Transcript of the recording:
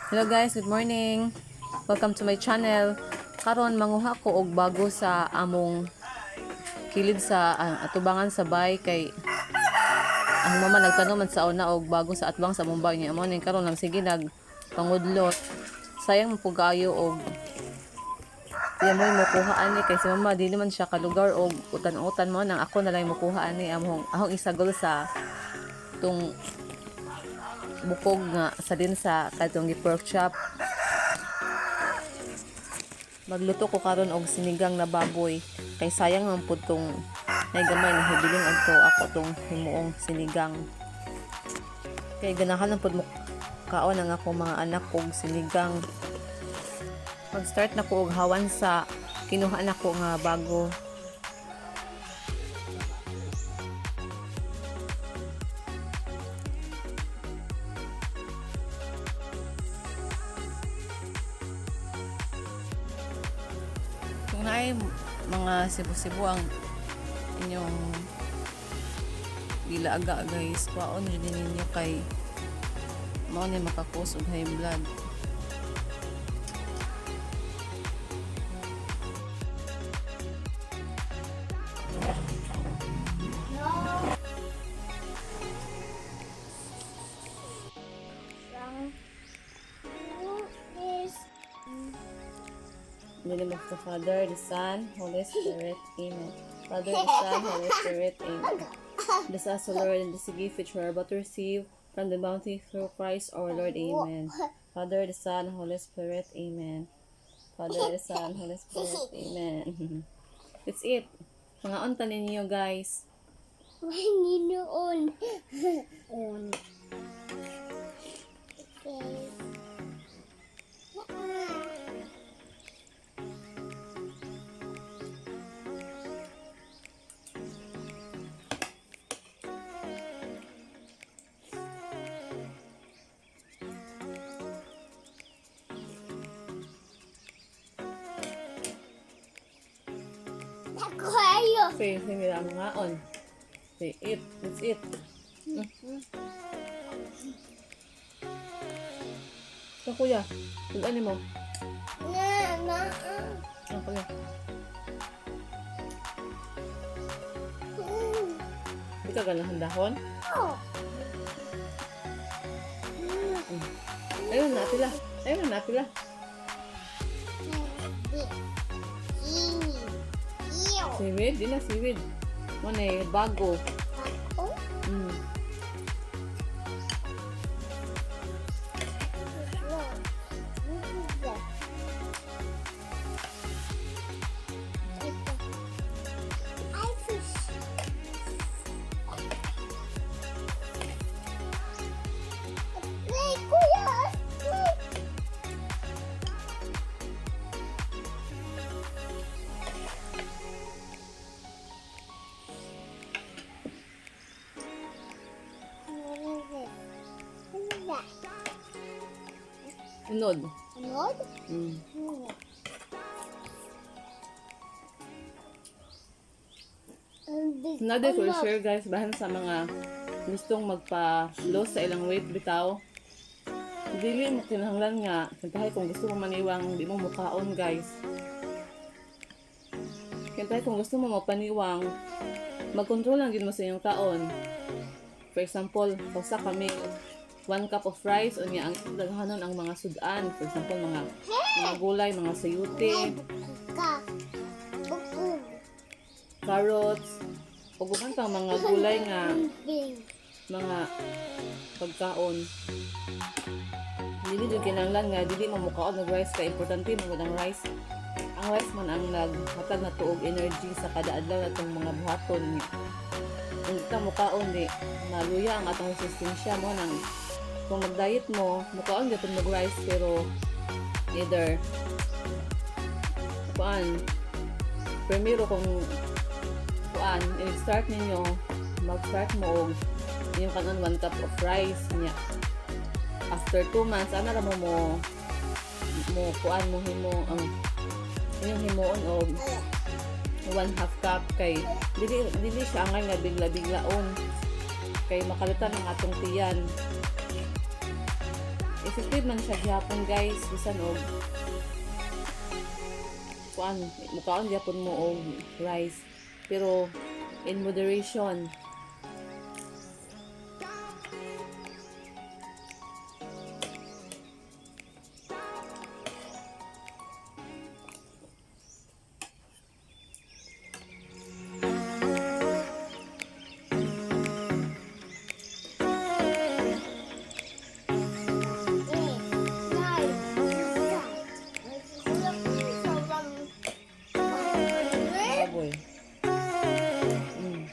Hello guys, good morning. Welcome to my channel. Karon manguha ko og bago sa among kilid sa atubangan sa bay kay ang mama nagtanong man sa una og bago sa atbang sa Mumbai niya mo ning karon lang sige pangudlot. Sayang mo pugayo og iya mo makuha ani kay si mama di naman siya kalugar og utan-utan mo nang ako na lang makuha ani ahong isagol sa tung bukog nga sa din sa katong pork chop. Magluto ko karon og sinigang na baboy kay sayang man pud tong nay gamay na hibiling adto ako tong himuong sinigang. Kay ganahan lang pud mo kaon ang ako mga anak og sinigang. Mag-start na ko og hawan sa kinuha na ko nga bago. Kung naay mga sibo-sibo ang inyong gilaaga guys, kwaon rin ninyo kay mao ni makakos og high blood. In the name of the Father, the Son, Holy Spirit, Amen. Father, the Son, Holy Spirit, Amen. Bless us, O Lord, and the gift which we are about to receive from the bounty through Christ our Lord, Amen. Father, the Son, Holy Spirit, Amen. Father, the Son, Holy Spirit, Amen. That's it. Mga unta ninyo, guys. On. On. Okay. Okay, hindi lang mga on. Okay, eat. Let's eat. So, kuya, tulaan mo. Ang kuya. Hindi ka ganahan dahon? Ayun na, pila. Ayun na, pila. Seaweed? Di na seaweed. Ano eh, bago. Unod. Unod? Another for share guys, bahan sa mga gustong magpa-lose sa ilang weight bitaw. Dili mo kinahanglan nga, kantahay kung gusto mo maniwang, di mo mukaon guys. Kantahay kung gusto mo mapaniwang, mag-control lang din mo sa inyong kaon. For example, kausa kami 1 cup of rice o niya ang daghanon ang mga sudan. For example, mga gulay, mga sayute, carrots, o guman pang mga gulay nga mga pagkaon. Dili jud kinahanglan nga dili mo mukaon ng rice kay importante mo ang rice. Ang rice man ang naghatag na tuog energy sa kada adlaw natong mga buhaton. Kung di ka mukaon di maluya ang atong resistensya mo nang kung mag-diet mo, mukaon gyud mag-rice pero either primero kung i-start ninyo, mag-start mo og yung kanon 1 cup of rice niya. After 2 months, ana ra mo himo ang inyong himuon og 1/2 cup kay dili siya angay nga bigla-biglaon kay makalutan ang atong tiyan. effective man siya gihapon guys, bisan og kuan mukaon gihapon mo og rice, pero in moderation. Baboy. Mm.